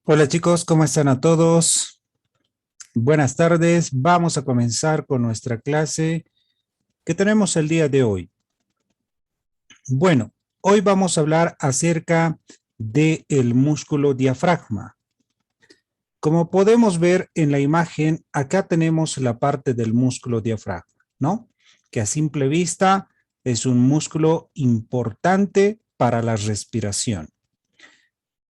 Hola chicos, ¿cómo están a todos? Buenas tardes. Vamos a comenzar con nuestra clase que tenemos el día de hoy. Bueno, hoy vamos a hablar acerca del músculo diafragma. Como podemos ver en la imagen, acá tenemos la parte del músculo diafragma, ¿no? Que a simple vista es un músculo importante para la respiración.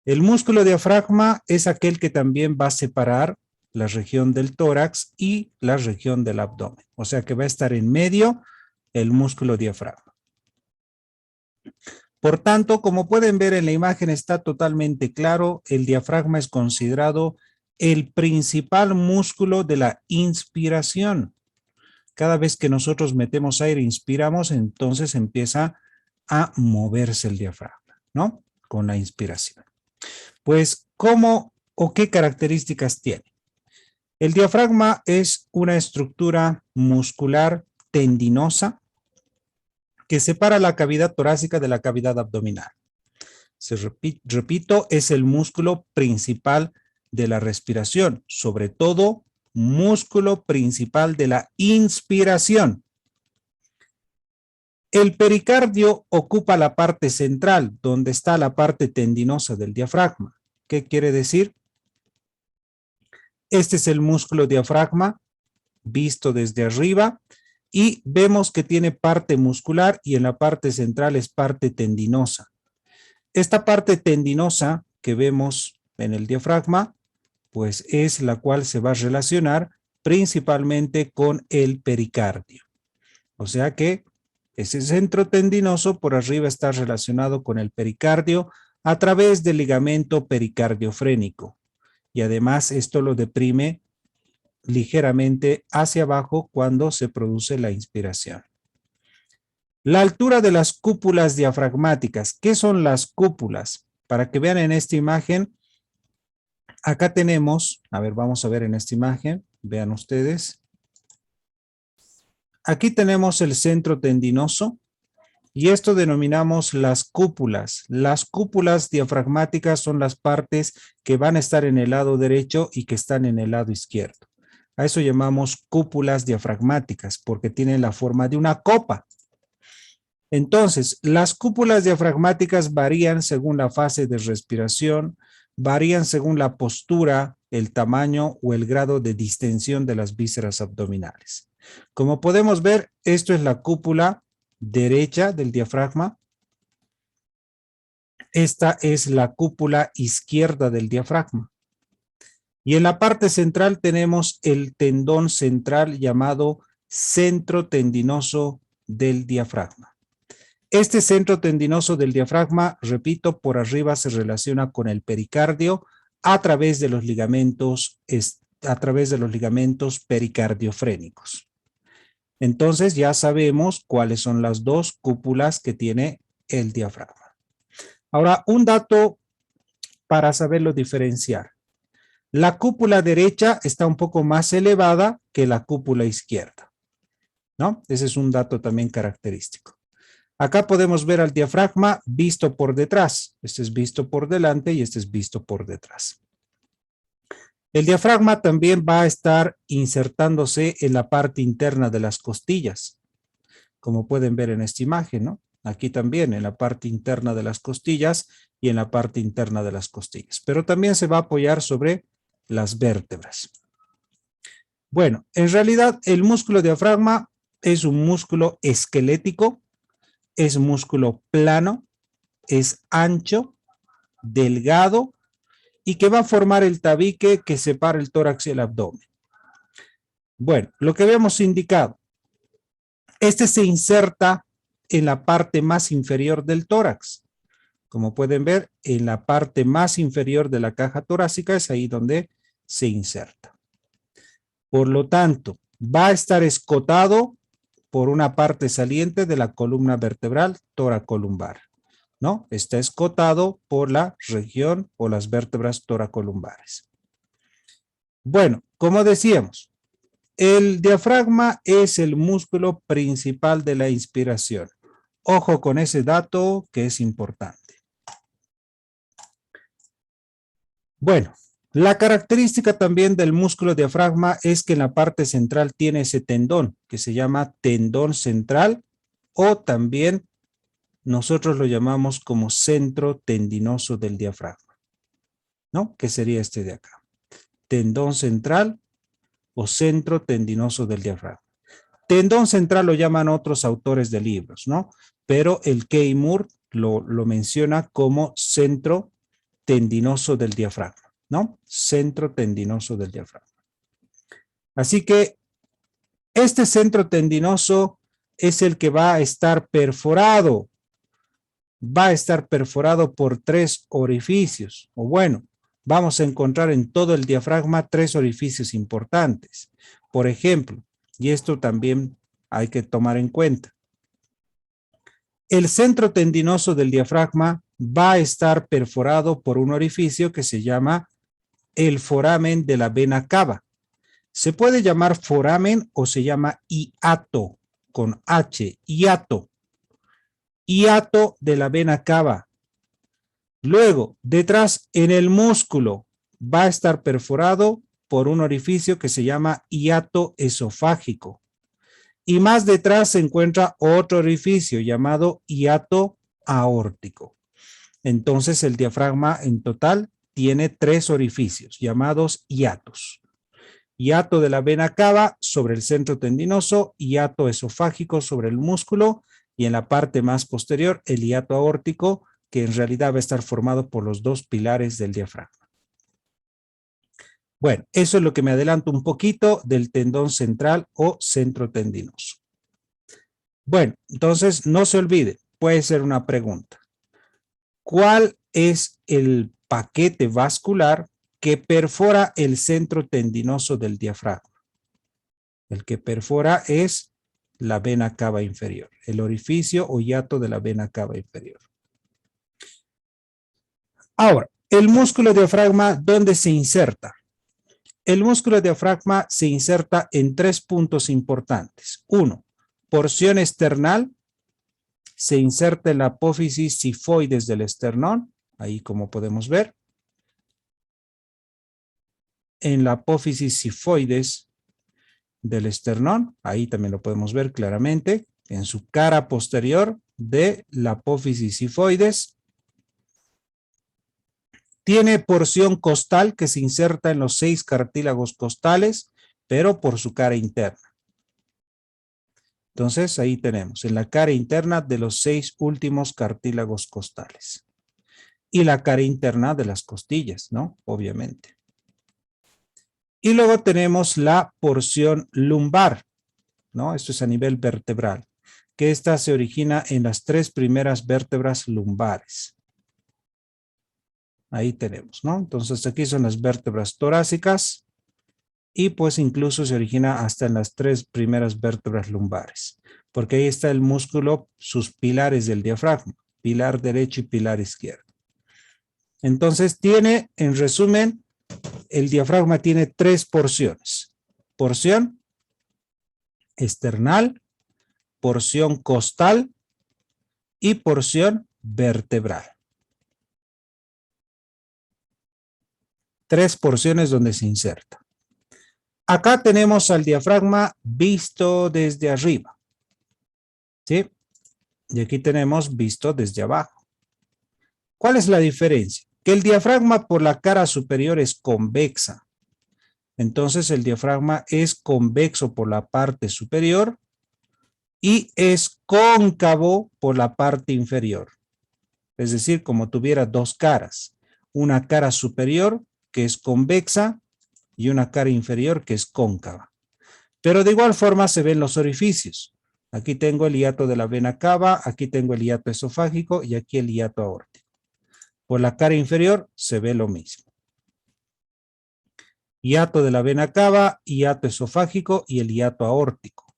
El músculo diafragma es aquel que también va a separar la región del tórax y la región del abdomen. O sea que va a estar en medio el músculo diafragma. Por tanto, como pueden ver en la imagen está totalmente claro, el diafragma es considerado el principal músculo de la inspiración. Cada vez que nosotros metemos aire, inspiramos, entonces empieza a moverse el diafragma, ¿no? Con la inspiración. Pues, ¿cómo o qué características tiene? El diafragma es una estructura muscular tendinosa que separa la cavidad torácica de la cavidad abdominal. Repito, es el músculo principal de la respiración, sobre todo músculo principal de la inspiración. El pericardio ocupa la parte central, donde está la parte tendinosa del diafragma. ¿Qué quiere decir? Este es el músculo diafragma visto desde arriba y vemos que tiene parte muscular y en la parte central es parte tendinosa. Esta parte tendinosa que vemos en el diafragma, pues es la cual se va a relacionar principalmente con el pericardio. O sea que ese centro tendinoso por arriba está relacionado con el pericardio a través del ligamento pericardiofrénico. Y además esto lo deprime ligeramente hacia abajo cuando se produce la inspiración. La altura de las cúpulas diafragmáticas. ¿Qué son las cúpulas? Para que vean en esta imagen, acá tenemos, a ver, vamos a ver en esta imagen, vean ustedes. Aquí tenemos el centro tendinoso y esto denominamos las cúpulas. Las cúpulas diafragmáticas son las partes que van a estar en el lado derecho y que están en el lado izquierdo. A eso llamamos cúpulas diafragmáticas porque tienen la forma de una copa. Entonces, las cúpulas diafragmáticas varían según la fase de respiración, varían según la postura, el tamaño o el grado de distensión de las vísceras abdominales. Como podemos ver, esto es la cúpula derecha del diafragma. Esta es la cúpula izquierda del diafragma. Y en la parte central tenemos el tendón central llamado centro tendinoso del diafragma. Este centro tendinoso del diafragma, repito, por arriba se relaciona con el pericardio a través de los ligamentos pericardiofrénicos. Entonces ya sabemos cuáles son las dos cúpulas que tiene el diafragma. Ahora, un dato para saberlo diferenciar. La cúpula derecha está un poco más elevada que la cúpula izquierda, ¿no? Ese es un dato también característico. Acá podemos ver al diafragma visto por detrás. Este es visto por delante y este es visto por detrás. El diafragma también va a estar insertándose en la parte interna de las costillas, como pueden ver en esta imagen, ¿no? Aquí también en la parte interna de las costillas y en la parte interna de las costillas. Pero también se va a apoyar sobre las vértebras. Bueno, en realidad el músculo diafragma es un músculo esquelético, es músculo plano, es ancho delgado y que va a formar el tabique que separa el tórax y el abdomen. Bueno, lo que habíamos indicado, este se inserta en la parte más inferior del tórax. Como pueden ver, en la parte más inferior de la caja torácica es ahí donde se inserta. Por lo tanto, va a estar escotado por una parte saliente de la columna vertebral toracolumbar, ¿no? Está escotado por la región o las vértebras toracolumbares. Bueno, como decíamos, el diafragma es el músculo principal de la inspiración. Ojo con ese dato que es importante. Bueno, la característica también del músculo diafragma es que en la parte central tiene ese tendón que se llama tendón central o también nosotros lo llamamos como centro tendinoso del diafragma, ¿no? Que sería este de acá. Tendón central o centro tendinoso del diafragma. Tendón central lo llaman otros autores de libros, ¿no? Pero el Kay Moore lo menciona como centro tendinoso del diafragma, ¿no? Centro tendinoso del diafragma. Así que este centro tendinoso es el que va a estar perforado. Va a estar perforado por 3 orificios. O bueno, vamos a encontrar en todo el diafragma 3 orificios importantes. Por ejemplo, y esto también hay que tomar en cuenta. El centro tendinoso del diafragma va a estar perforado por un orificio que se llama el foramen de la vena cava. Se puede llamar foramen o se llama hiato, con H, hiato. Hiato de la vena cava. Luego, detrás en el músculo va a estar perforado por un orificio que se llama hiato esofágico. Y más detrás se encuentra otro orificio llamado hiato aórtico. Entonces el diafragma en total tiene 3 orificios llamados hiatos. Hiato de la vena cava sobre el centro tendinoso, hiato esofágico sobre el músculo y en la parte más posterior el hiato aórtico, que en realidad va a estar formado por los 2 pilares del diafragma. Bueno, eso es lo que me adelanto un poquito del tendón central o centro tendinoso. Bueno, entonces no se olvide, puede ser una pregunta. ¿Cuál es el paquete vascular que perfora el centro tendinoso del diafragma? El que perfora es la vena cava inferior, el orificio o hiato de la vena cava inferior. Ahora, el músculo diafragma, ¿dónde se inserta? El músculo diafragma se inserta en 3 puntos importantes. 1, porción external, se inserta en la apófisis sifoides del esternón, ahí como podemos ver. En la apófisis sifoides del esternón, ahí también lo podemos ver claramente, en su cara posterior de la apófisis sifoides. Tiene porción costal que se inserta en los 6 cartílagos costales, pero por su cara interna. Entonces ahí tenemos, en la cara interna de los 6 últimos cartílagos costales. Y la cara interna de las costillas, ¿no? Obviamente. Y luego tenemos la porción lumbar, ¿no? Esto es a nivel vertebral, que esta se origina en las 3 primeras vértebras lumbares. Ahí tenemos, ¿no? Entonces aquí son las vértebras torácicas y pues incluso se origina hasta en las 3 primeras vértebras lumbares, porque ahí está el músculo, sus pilares del diafragma, pilar derecho y pilar izquierdo. Entonces tiene, en resumen, el diafragma tiene 3 porciones. Porción external, porción costal y porción vertebral. 3 porciones donde se inserta. Acá tenemos al diafragma visto desde arriba, ¿sí? Y aquí tenemos visto desde abajo. ¿Cuál es la diferencia? Que el diafragma por la cara superior es convexa. Entonces el diafragma es convexo por la parte superior y es cóncavo por la parte inferior. Es decir, como tuviera 2 caras. una cara superior que es convexa y una cara inferior que es cóncava. Pero de igual forma se ven los orificios. Aquí tengo el hiato de la vena cava, aquí tengo el hiato esofágico y aquí el hiato aórtico. Por la cara inferior se ve lo mismo. Hiato de la vena cava, hiato esofágico y el hiato aórtico,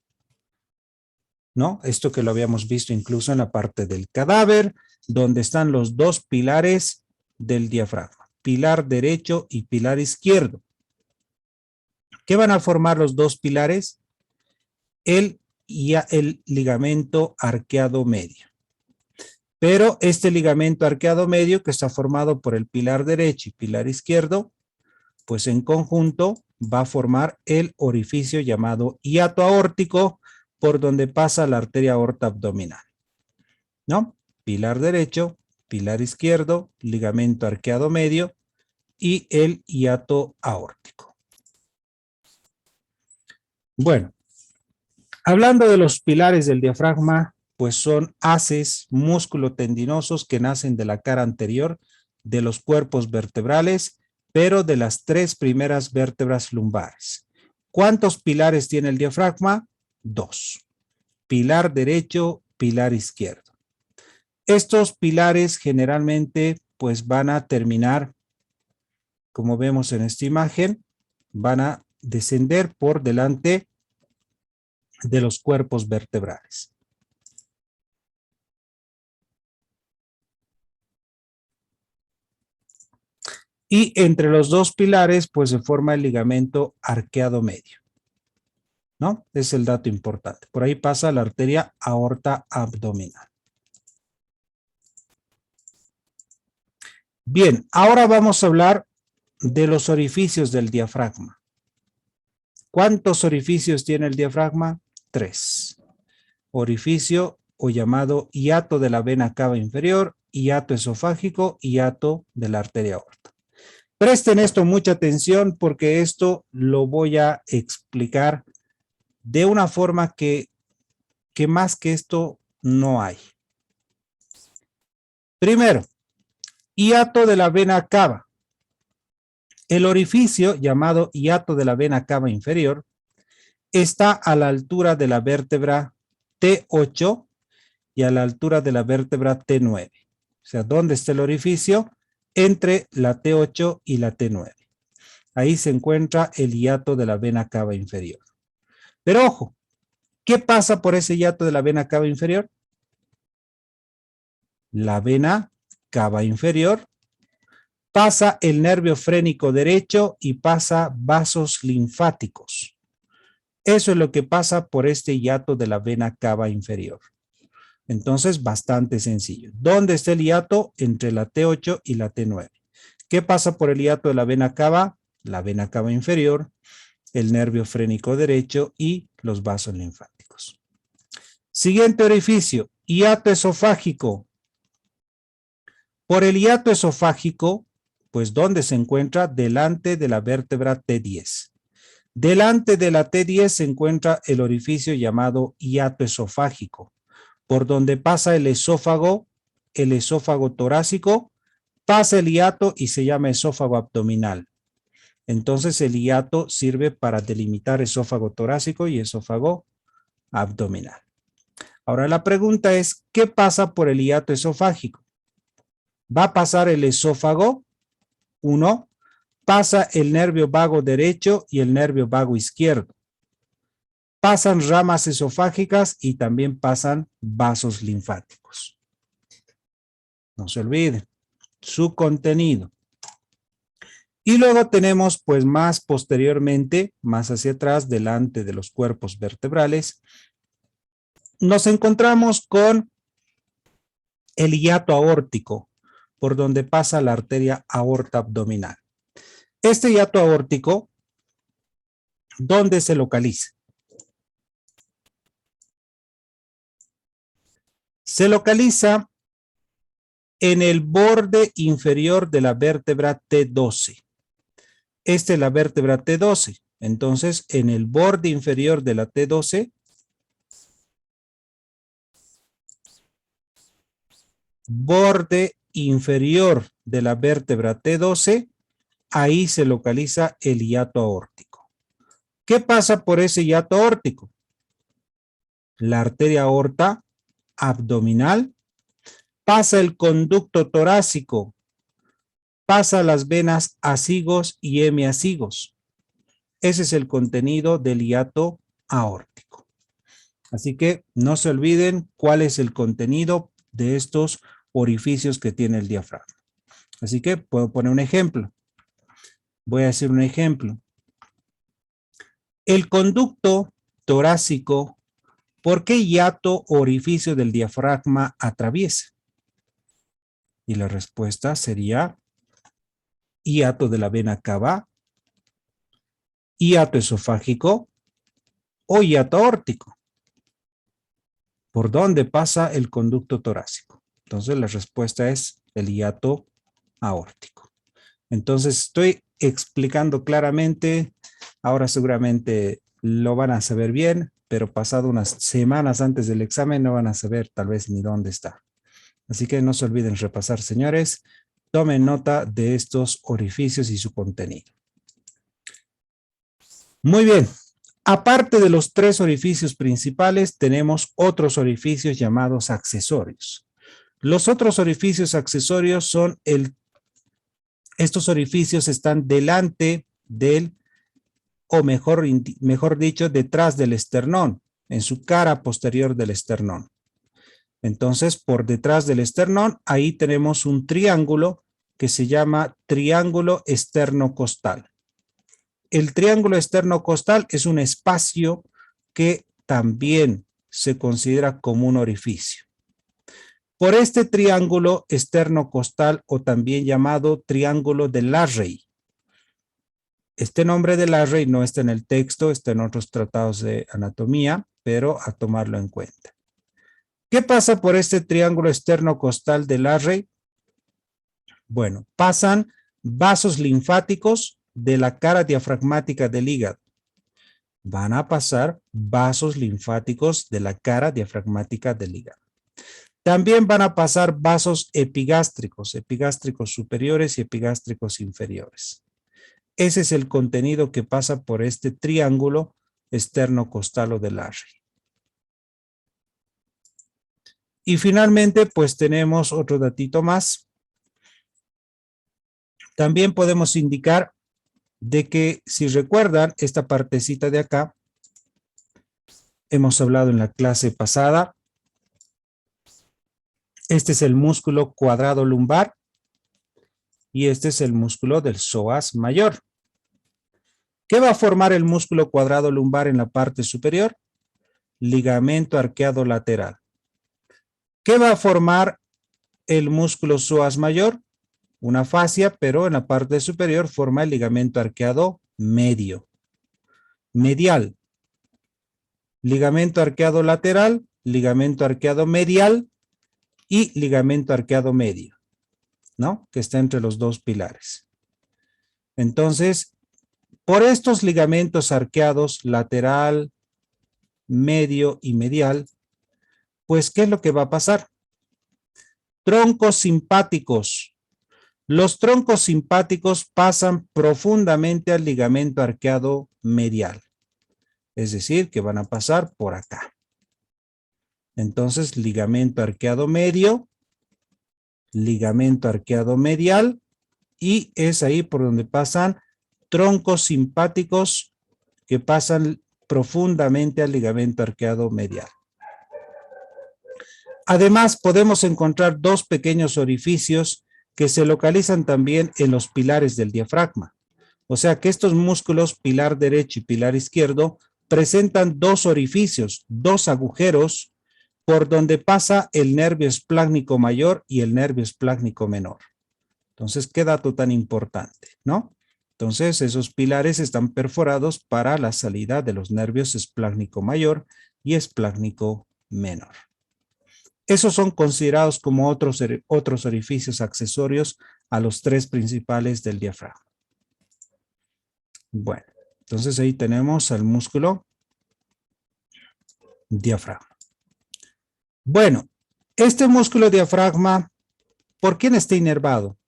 ¿no? Esto que lo habíamos visto incluso en la parte del cadáver, donde están los dos pilares del diafragma, pilar derecho y pilar izquierdo. ¿Qué van a formar los dos pilares? El ligamento arqueado medio. Pero este ligamento arqueado medio, que está formado por el pilar derecho y pilar izquierdo, pues en conjunto va a formar el orificio llamado hiato aórtico, por donde pasa la arteria aorta abdominal, ¿no? Pilar derecho, pilar izquierdo, ligamento arqueado medio y el hiato aórtico. Bueno, hablando de los pilares del diafragma, pues son haces músculo-tendinosos que nacen de la cara anterior de los cuerpos vertebrales, pero de las tres primeras vértebras lumbares. ¿Cuántos pilares tiene el diafragma? Dos. Pilar derecho, pilar izquierdo. Estos pilares generalmente pues van a terminar, como vemos en esta imagen, van a descender por delante de los cuerpos vertebrales. Y entre los dos pilares, pues se forma el ligamento arqueado medio, ¿no? Es el dato importante. Por ahí pasa la arteria aorta abdominal. Bien, ahora vamos a hablar de los orificios del diafragma. ¿Cuántos orificios tiene el diafragma? 3. Orificio o llamado hiato de la vena cava inferior, hiato esofágico, hiato de la arteria aorta. Presten esto mucha atención porque esto lo voy a explicar de una forma que más que esto no hay. Primero, hiato de la vena cava. El orificio llamado hiato de la vena cava inferior está a la altura de la vértebra T8 y a la altura de la vértebra T9. O sea, ¿dónde está el orificio? Entre la T8 y la T9. Ahí se encuentra el hiato de la vena cava inferior. Pero ojo, ¿qué pasa por ese hiato de la vena cava inferior? La vena cava inferior pasa el nervio frénico derecho y pasa vasos linfáticos. Eso es lo que pasa por este hiato de la vena cava inferior. Entonces, bastante sencillo. ¿Dónde está el hiato? Entre la T8 y la T9. ¿Qué pasa por el hiato de la vena cava? La vena cava inferior, el nervio frénico derecho y los vasos linfáticos. Siguiente orificio, hiato esofágico. Por el hiato esofágico, pues ¿dónde se encuentra? Delante de la vértebra T10. Delante de la T10 se encuentra el orificio llamado hiato esofágico, por donde pasa el esófago torácico, pasa el hiato y se llama esófago abdominal. Entonces el hiato sirve para delimitar esófago torácico y esófago abdominal. Ahora la pregunta es, ¿qué pasa por el hiato esofágico? Va a pasar el esófago, 1, pasa el nervio vago derecho y el nervio vago izquierdo. Pasan ramas esofágicas y también pasan vasos linfáticos. No se olviden, su contenido. Y luego tenemos, pues más posteriormente, más hacia atrás, delante de los cuerpos vertebrales, nos encontramos con el hiato aórtico, por donde pasa la arteria aorta abdominal. Este hiato aórtico, ¿dónde se localiza? Se localiza en el borde inferior de la vértebra T12. Esta es la vértebra T12. Entonces, en el borde inferior de la T12, borde inferior de la vértebra T12, ahí se localiza el hiato aórtico. ¿Qué pasa por ese hiato aórtico? La arteria aorta abdominal, pasa el conducto torácico, pasa las venas azigos y hemiazigos. Ese es el contenido del hiato aórtico. Así que no se olviden cuál es el contenido de estos orificios que tiene el diafragma. Así que puedo poner un ejemplo. Voy a hacer un ejemplo. El conducto torácico, ¿por qué hiato o orificio del diafragma atraviesa? Y la respuesta sería hiato de la vena cava, hiato esofágico o hiato aórtico. ¿Por dónde pasa el conducto torácico? Entonces la respuesta es el hiato aórtico. Entonces estoy explicando claramente, ahora seguramente lo van a saber bien, pero pasado unas semanas antes del examen no van a saber tal vez ni dónde está. Así que no se olviden repasar, señores. Tomen nota de estos orificios y su contenido. Muy bien. Aparte de los 3 orificios principales, tenemos otros orificios llamados accesorios. Los otros orificios accesorios son estos orificios están delante del, o mejor dicho, detrás del esternón, en su cara posterior del esternón. Entonces, por detrás del esternón, ahí tenemos un triángulo que se llama triángulo esternocostal. El triángulo esternocostal es un espacio que también se considera como un orificio. Por este triángulo esternocostal, o también llamado triángulo de Larrey. Este nombre de Larrey no está en el texto, está en otros tratados de anatomía, pero a tomarlo en cuenta. ¿Qué pasa por este triángulo esternocostal de Larrey? Bueno, pasan vasos linfáticos de la cara diafragmática del hígado. Van a pasar vasos linfáticos de la cara diafragmática del hígado. También van a pasar vasos epigástricos superiores y epigástricos inferiores. Ese es el contenido que pasa por este triángulo esternocostal o de Larrey. Y finalmente, pues tenemos otro datito más. También podemos indicar de que, si recuerdan, esta partecita de acá, hemos hablado en la clase pasada, este es el músculo cuadrado lumbar y este es el músculo del psoas mayor. ¿Qué va a formar el músculo cuadrado lumbar en la parte superior? Ligamento arqueado lateral. ¿Qué va a formar el músculo psoas mayor? Una fascia, pero en la parte superior forma el ligamento arqueado medio. Medial. Ligamento arqueado lateral, ligamento arqueado medial y ligamento arqueado medio, ¿no? Que está entre los dos pilares. Entonces, por estos ligamentos arqueados lateral, medio y medial, pues, ¿qué es lo que va a pasar? Troncos simpáticos. Los troncos simpáticos pasan profundamente al ligamento arqueado medial. Es decir, que van a pasar por acá. Entonces, ligamento arqueado medio, ligamento arqueado medial, y es ahí por donde pasan troncos simpáticos que pasan profundamente al ligamento arqueado medial. Además, podemos encontrar 2 pequeños orificios que se localizan también en los pilares del diafragma. O sea que estos músculos, pilar derecho y pilar izquierdo, presentan 2 orificios, 2 agujeros por donde pasa el nervio esplácnico mayor y el nervio esplácnico menor. Entonces, qué dato tan importante, ¿no? Entonces, esos pilares están perforados para la salida de los nervios esplácnico mayor y esplácnico menor. Esos son considerados como otros orificios accesorios a los 3 principales del diafragma. Bueno, entonces ahí tenemos al músculo diafragma. Bueno, este músculo diafragma, ¿Por quién está inervado?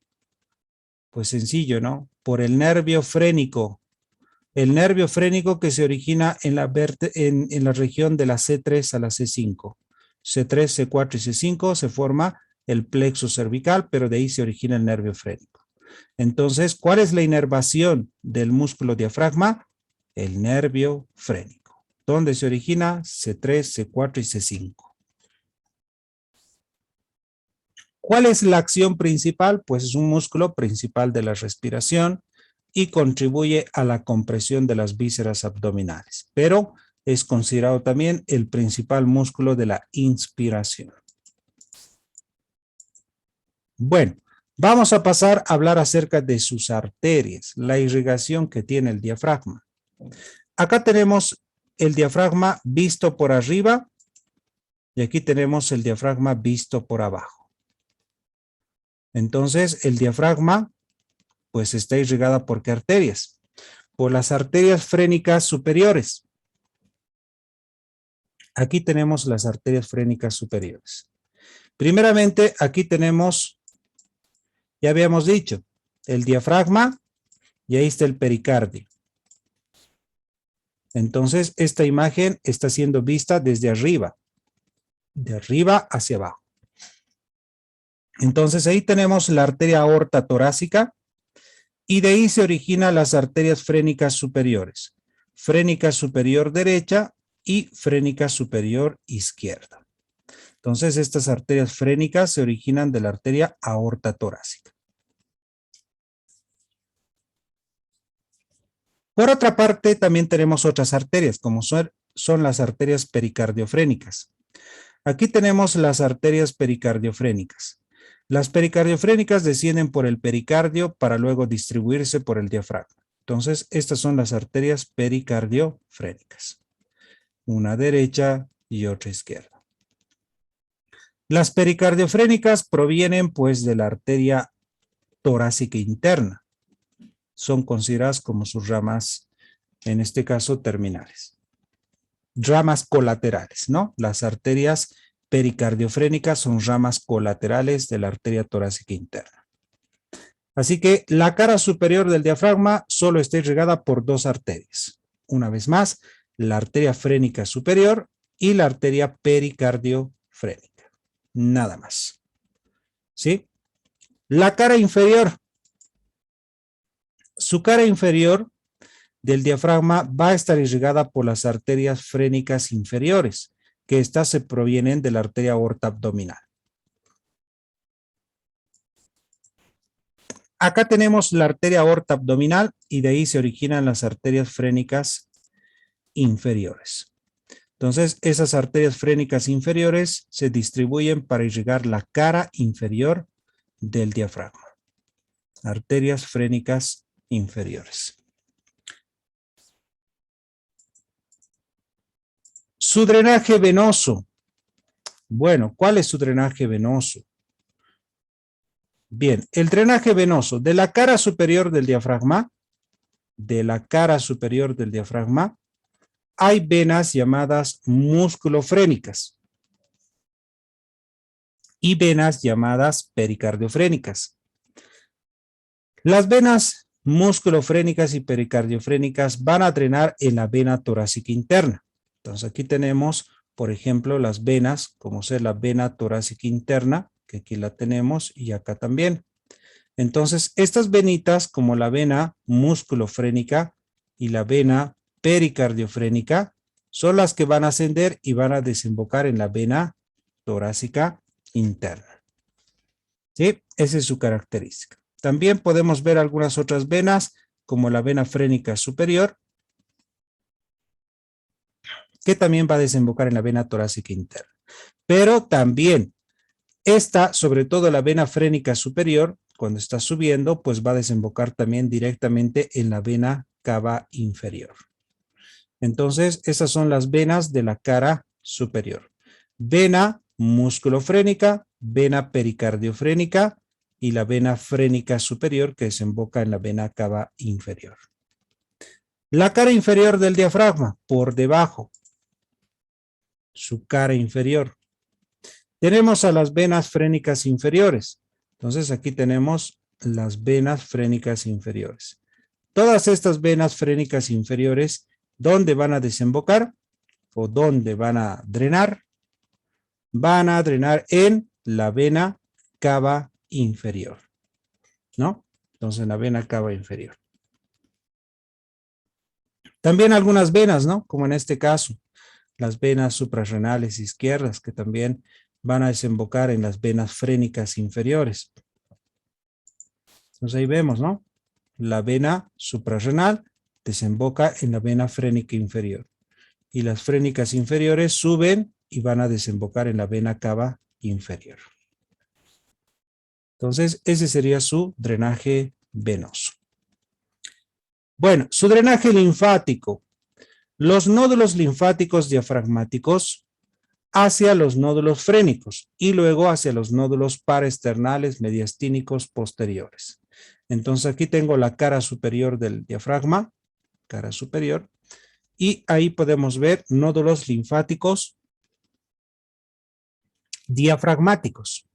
Pues sencillo, ¿no? Por el nervio frénico. El nervio frénico que se origina en la región de la C3 a la C5. C3, C4 y C5 se forma el plexo cervical, pero de ahí se origina el nervio frénico. Entonces, ¿cuál es la inervación del músculo diafragma? El nervio frénico. ¿Dónde se origina? C3, C4 y C5. ¿Cuál es la acción principal? Pues es un músculo principal de la respiración y contribuye a la compresión de las vísceras abdominales, pero es considerado también el principal músculo de la inspiración. Bueno, vamos a pasar a hablar acerca de sus arterias, la irrigación que tiene el diafragma. Acá tenemos el diafragma visto por arriba y aquí tenemos el diafragma visto por abajo. Entonces, el diafragma pues está irrigada por ¿qué arterias? Por las arterias frénicas superiores. Aquí tenemos las arterias frénicas superiores. Primeramente, aquí tenemos, ya habíamos dicho, el diafragma y ahí está el pericardio. Entonces, esta imagen está siendo vista desde arriba, de arriba hacia abajo. Entonces, ahí tenemos la arteria aorta torácica y de ahí se originan las arterias frénicas superiores. Frénica superior derecha y frénica superior izquierda. Entonces, estas arterias frénicas se originan de la arteria aorta torácica. Por otra parte, también tenemos otras arterias, como son las arterias pericardiofrénicas. Aquí tenemos las arterias pericardiofrénicas. Las pericardiofrénicas descienden por el pericardio para luego distribuirse por el diafragma. Entonces, estas son las arterias pericardiofrénicas. Una derecha y otra izquierda. Las pericardiofrénicas provienen pues de la arteria torácica interna. Son consideradas como sus ramas, en este caso terminales. Ramas colaterales, ¿no? Las arterias pericardiofrénicas son ramas colaterales de la arteria torácica interna. Así que la cara superior del diafragma solo está irrigada por dos arterias. Una vez más, la arteria frénica superior y la arteria pericardiofrénica. Nada más. ¿Sí? La cara inferior. Su cara inferior del diafragma va a estar irrigada por las arterias frénicas inferiores, que estas se provienen de la arteria aorta abdominal. Acá tenemos la arteria aorta abdominal y de ahí se originan las arterias frénicas inferiores. Entonces, esas arterias frénicas inferiores se distribuyen para irrigar la cara inferior del diafragma. Arterias frénicas inferiores. Su drenaje venoso. Bueno, ¿cuál es su drenaje venoso? Bien, el drenaje venoso de la cara superior del diafragma, hay venas llamadas musculofrénicas y venas llamadas pericardiofrénicas. Las venas musculofrénicas y pericardiofrénicas van a drenar en la vena torácica interna. Entonces aquí tenemos, por ejemplo, las venas, como ser la vena torácica interna, que aquí la tenemos y acá también. Entonces, estas venitas, como la vena musculofrénica y la vena pericardiofrénica, son las que van a ascender y van a desembocar en la vena torácica interna. ¿Sí? Esa es su característica. También podemos ver algunas otras venas, como la vena frénica superior, que también va a desembocar en la vena torácica interna. Pero también esta, sobre todo la vena frénica superior, cuando está subiendo, pues va a desembocar también directamente en la vena cava inferior. Entonces, esas son las venas de la cara superior. Vena musculofrénica, vena pericardiofrénica y la vena frénica superior que desemboca en la vena cava inferior. La cara inferior del diafragma, por debajo. Su cara inferior. Tenemos a las venas frénicas inferiores. Entonces aquí tenemos las venas frénicas inferiores. Todas estas venas frénicas inferiores, ¿dónde van a desembocar? ¿O dónde van a drenar? Van a drenar en la vena cava inferior, ¿no? Entonces en la vena cava inferior. También algunas venas, ¿no? Como en este caso, las venas suprarrenales izquierdas, que también van a desembocar en las venas frénicas inferiores. Entonces ahí vemos, ¿no? La vena suprarrenal desemboca en la vena frénica inferior. Y las frénicas inferiores suben y van a desembocar en la vena cava inferior. Entonces, ese sería su drenaje venoso. Bueno, su drenaje linfático. Los nódulos linfáticos diafragmáticos hacia los nódulos frénicos y luego hacia los nódulos paraesternales mediastínicos posteriores. Entonces aquí tengo la cara superior del diafragma, cara superior, y ahí podemos ver nódulos linfáticos diafragmáticos.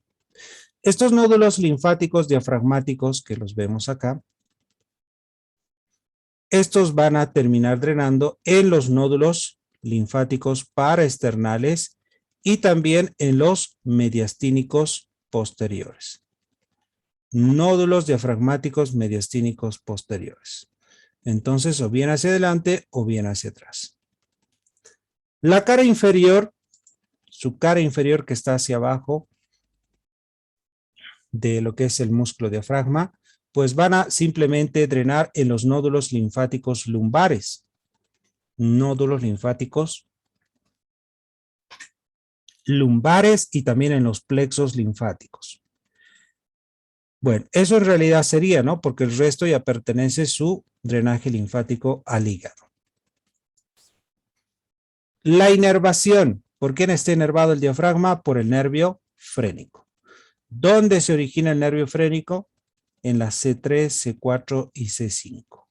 Estos nódulos linfáticos diafragmáticos que los vemos acá, estos van a terminar drenando en los nódulos linfáticos paraesternales y también en los mediastínicos posteriores. Nódulos diafragmáticos mediastínicos posteriores. Entonces, o bien hacia adelante o bien hacia atrás. La cara inferior, su cara inferior que está hacia abajo de lo que es el músculo diafragma, pues van a simplemente drenar en los nódulos linfáticos lumbares. Nódulos linfáticos lumbares y también en los plexos linfáticos. Bueno, eso en realidad sería, ¿no? Porque el resto ya pertenece su drenaje linfático al hígado. La inervación. ¿Por quién está inervado el diafragma? Por el nervio frénico. ¿Dónde se origina el nervio frénico? En la C3, C4 y C5.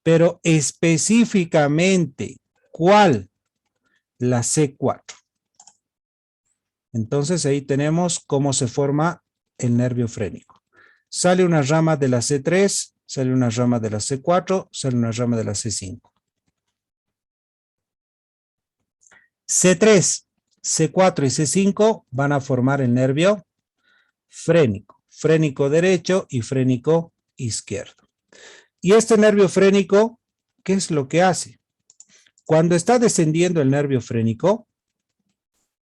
Pero específicamente, ¿cuál? La C4. Entonces ahí tenemos cómo se forma el nervio frénico. Sale una rama de la C3, sale una rama de la C4, sale una rama de la C5. C3, C4 y C5 van a formar el nervio frénico. Frénico derecho y frénico izquierdo. Y este nervio frénico, ¿qué es lo que hace? Cuando está descendiendo el nervio frénico,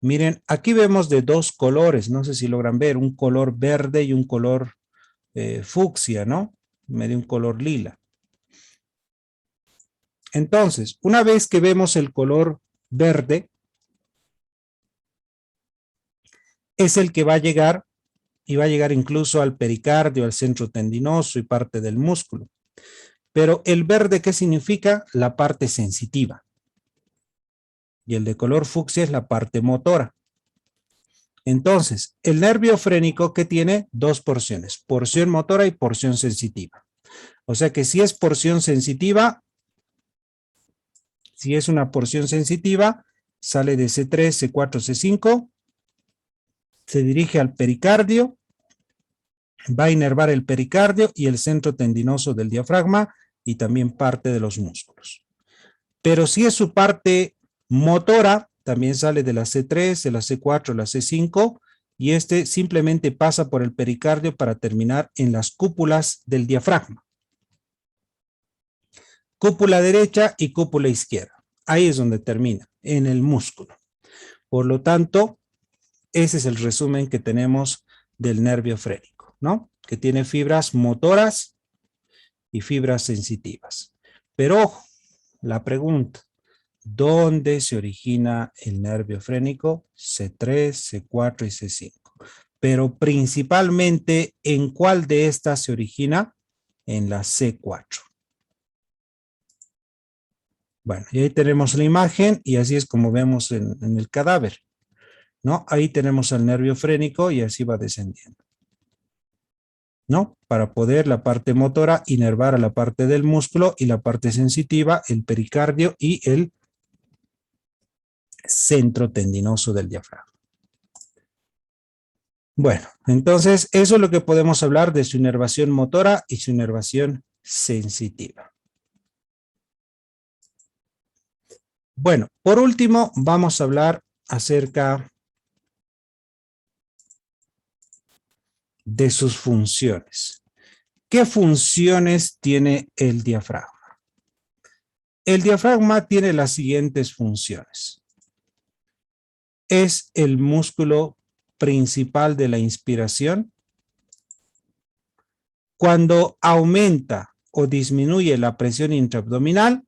miren, aquí vemos de dos colores, no sé si logran ver, un color verde y un color fucsia, ¿no? Medio un color lila. Entonces, una vez que vemos el color verde, es el que va a llegar y va a llegar incluso al pericardio, al centro tendinoso y parte del músculo. Pero el verde, ¿qué significa? La parte sensitiva. Y el de color fucsia es la parte motora. Entonces, el nervio frénico que tiene dos porciones, porción motora y porción sensitiva. O sea que si es porción sensitiva, si es una porción sensitiva, sale de C3, C4, C5, se dirige al pericardio, va a inervar el pericardio y el centro tendinoso del diafragma y también parte de los músculos. Pero si es su parte motora, también sale de la C3, de la C4, la C5, y este simplemente pasa por el pericardio para terminar en las cúpulas del diafragma. Cúpula derecha y cúpula izquierda. Ahí es donde termina, en el músculo. Por lo tanto, ese es el resumen que tenemos del nervio frénico, ¿no? Que tiene fibras motoras y fibras sensitivas. Pero ojo, la pregunta, ¿dónde se origina el nervio frénico? C3, C4 y C5. Pero principalmente, ¿en cuál de estas se origina? En la C4. Bueno, y ahí tenemos la imagen y así es como vemos en el cadáver, ¿no? Ahí tenemos el nervio frénico y así va descendiendo, ¿no? Para poder la parte motora inervar a la parte del músculo y la parte sensitiva, el pericardio y el centro tendinoso del diafragma. Bueno, entonces eso es lo que podemos hablar de su inervación motora y su inervación sensitiva. Bueno, por último, vamos a hablar acerca de sus funciones. ¿Qué funciones tiene el diafragma? El diafragma tiene las siguientes funciones. Es el músculo principal de la inspiración. Cuando aumenta o disminuye la presión intraabdominal,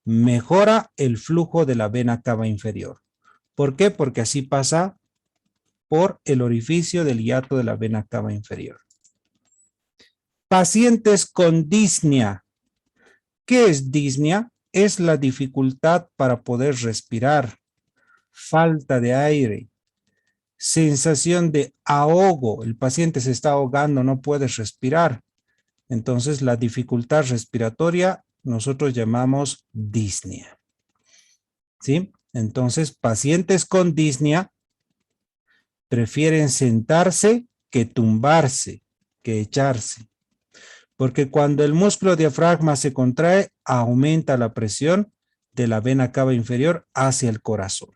mejora el flujo de la vena cava inferior. ¿Por qué? Porque así pasa por el orificio del hiato de la vena cava inferior. Pacientes con disnea. ¿Qué es disnea? Es la dificultad para poder respirar, falta de aire, sensación de ahogo. El paciente se está ahogando, no puede respirar. Entonces, la dificultad respiratoria nosotros llamamos disnea. ¿Sí? Entonces, pacientes con disnea prefieren sentarse que tumbarse, que echarse. Porque cuando el músculo diafragma se contrae, aumenta la presión de la vena cava inferior hacia el corazón.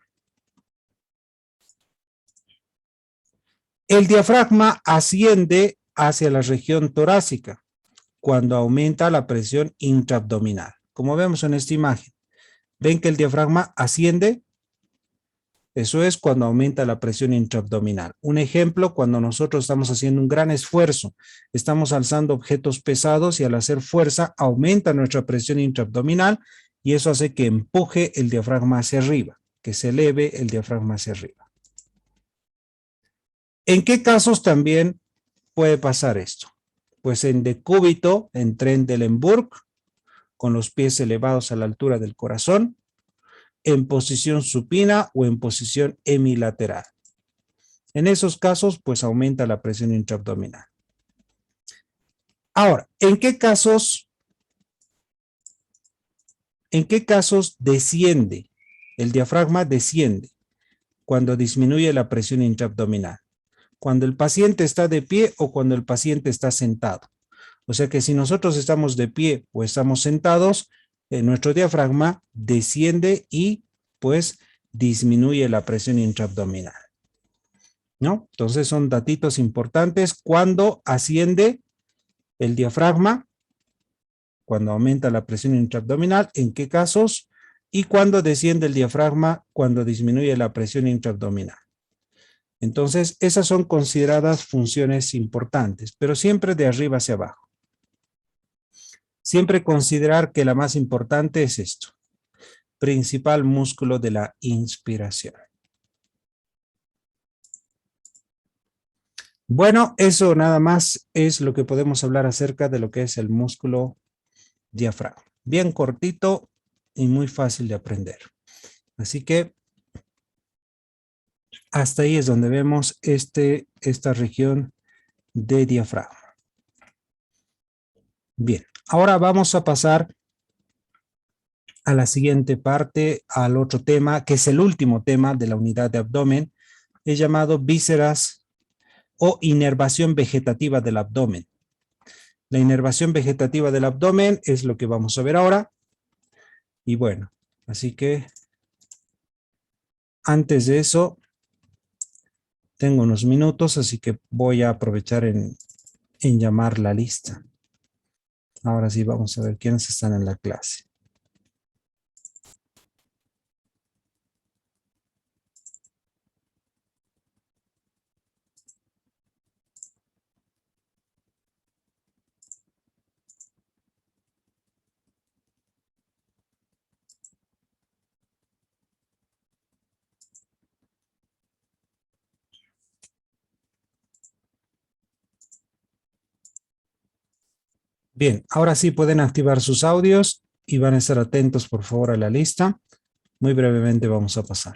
El diafragma asciende hacia la región torácica cuando aumenta la presión intraabdominal. Como vemos en esta imagen, ven que el diafragma asciende. Eso es cuando aumenta la presión intraabdominal. Un ejemplo, cuando nosotros estamos haciendo un gran esfuerzo, estamos alzando objetos pesados y al hacer fuerza aumenta nuestra presión intraabdominal y eso hace que empuje el diafragma hacia arriba, que se eleve el diafragma hacia arriba. ¿En qué casos también puede pasar esto? Pues en decúbito, en Trendelenburg, con los pies elevados a la altura del corazón, en posición supina o en posición hemilateral. En esos casos, pues aumenta la presión intraabdominal. Ahora, ¿en qué casos desciende? El diafragma desciende cuando disminuye la presión intraabdominal. Cuando el paciente está de pie o cuando el paciente está sentado. O sea que si nosotros estamos de pie o estamos sentados, nuestro diafragma desciende y pues disminuye la presión intraabdominal. ¿No? Entonces son datitos importantes. Cuando asciende el diafragma, cuando aumenta la presión intraabdominal, ¿en qué casos? Y cuando desciende el diafragma, cuando disminuye la presión intraabdominal. Entonces, esas son consideradas funciones importantes, pero siempre de arriba hacia abajo. Siempre considerar que la más importante es esto, principal músculo de la inspiración. Bueno, eso nada más es lo que podemos hablar acerca de lo que es el músculo diafragma. Bien cortito y muy fácil de aprender. Así que hasta ahí es donde vemos esta región de diafragma. Bien, ahora vamos a pasar a la siguiente parte, al otro tema, que es el último tema de la unidad de abdomen, es llamado vísceras o inervación vegetativa del abdomen. La inervación vegetativa del abdomen es lo que vamos a ver ahora. Y bueno, así que antes de eso, tengo unos minutos, así que voy a aprovechar en llamar la lista. Ahora sí, vamos a ver quiénes están en la clase. Bien, ahora sí pueden activar sus audios y van a estar atentos, por favor, a la lista. Muy brevemente vamos a pasar.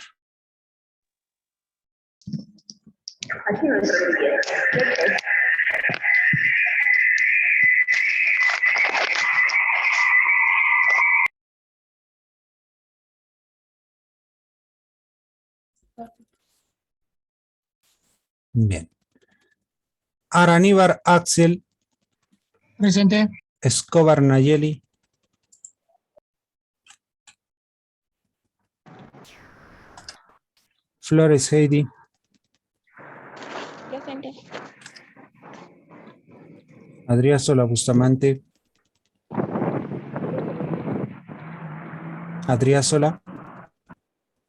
Bien. Araníbar Axel. Presente. Escobar Nayeli. Flores Heidi. Presente. Adriasola Bustamante. Adriasola.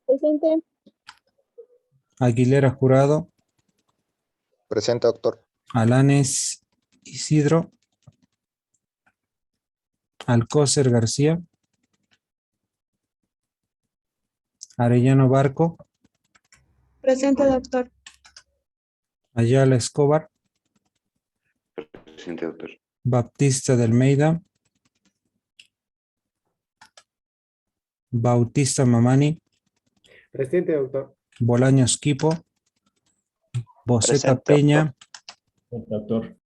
Presente. Aguilera Jurado. Presente, doctor. Alanes Isidro. Alcócer García. Arellano Barco. Presente, doctor. Ayala Escobar. Presente, doctor. Baptista de Almeida. Bautista Mamani. Presente, doctor. Bolaños Quipo. Boceta Presente, Peña. Doctor.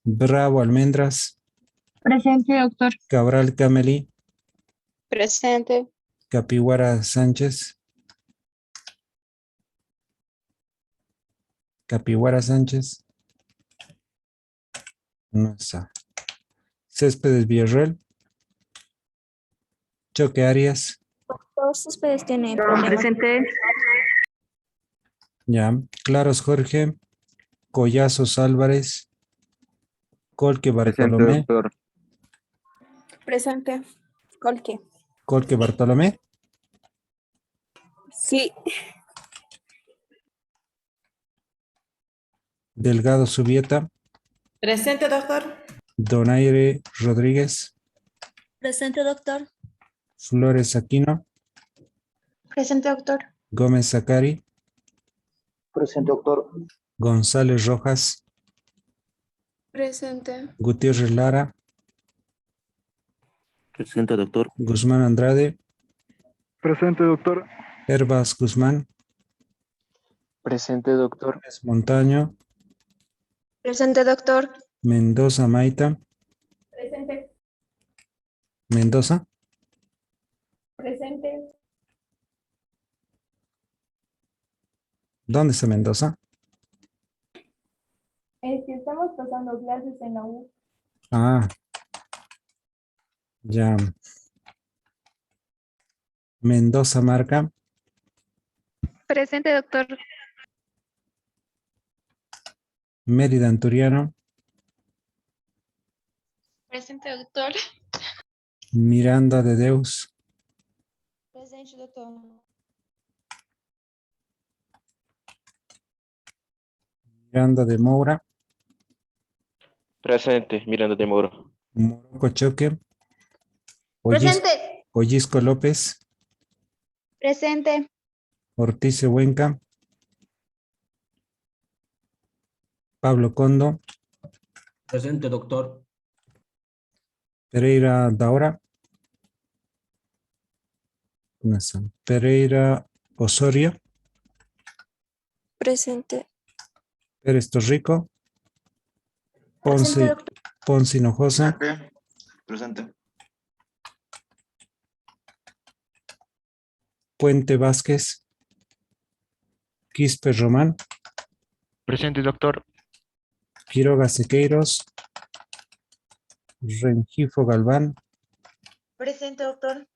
Bravo Almendras. Presente, doctor. Cabral Cameli. Presente. Capiguara Sánchez. Capiguara Sánchez. No está. Céspedes Villarreal. Choque Arias. Todos ustedes tienen problemas. Presente. Ya. Claros Jorge. Collazos Álvarez. Colque Bartolomé. doctor. Presente. Colque. Colque Bartolomé. Sí. Delgado Subieta. Presente, doctor. Donaire Rodríguez. Presente, doctor. Flores Aquino. Presente, doctor. Gómez Zacari. Presente, doctor. González Rojas. Presente. Gutiérrez Lara. Presente, doctor. Guzmán Andrade. Presente, doctor. Herbas Guzmán. Presente, doctor. Montaño. Presente, doctor. Mendoza Maita. Presente. Mendoza. Presente. ¿Dónde está Mendoza? Estamos pasando clases en la U. Ah. Ya. Mendoza Marca. Presente, doctor. Mérida Anturiano. Presente, doctor. Miranda de Deus. Presente, doctor. Miranda de Moura. Presente, Miranda de Moro. Moroco Choque. Presente. Ollisco López. Presente. Ortiz Huenca. Pablo Condo. Presente, doctor. Pereira Daura. ¿Dónde están? Pereira Osorio. Presente. Pérez Torrico. Ponce, Ponce Hinojosa. Presente. Puente Vázquez. Quispe Román. Presente, doctor. Quiroga Sequeiros. Rengifo Galván. Presente, doctor.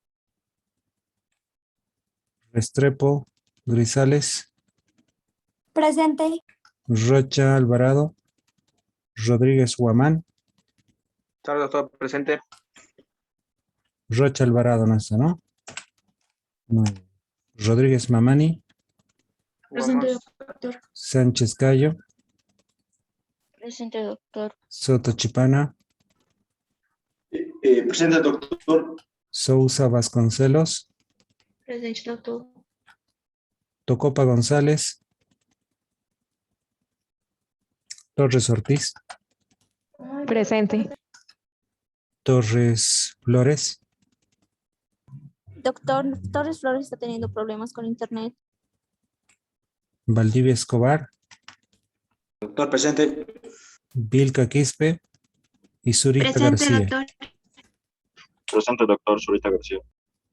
Restrepo Grisales. Presente. Rocha Alvarado. Rodríguez Guamán. Doctor, presente. Rocha Alvarado no está, ¿no? No. Rodríguez Mamani. Presente, doctor. Sánchez Cayo. Presente, doctor. Soto Chipana. Presente, doctor. Sousa Vasconcelos. Presente, doctor. Tocopa González. Torres Ortiz. Presente. Torres Flores. Doctor, Torres Flores está teniendo problemas con internet. Valdivia Escobar. Doctor, presente. Vilca Quispe. Y Zurita Presente, García. doctor. Presente, doctor. Zurita García.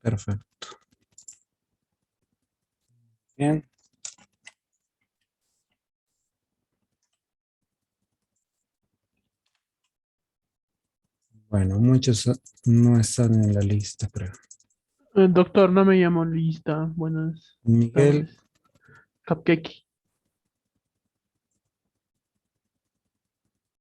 Perfecto. Bien. Bueno, muchos no están en la lista, pero Doctor, no me llamo lista. Buenas Miguel, tardes. Cupcake.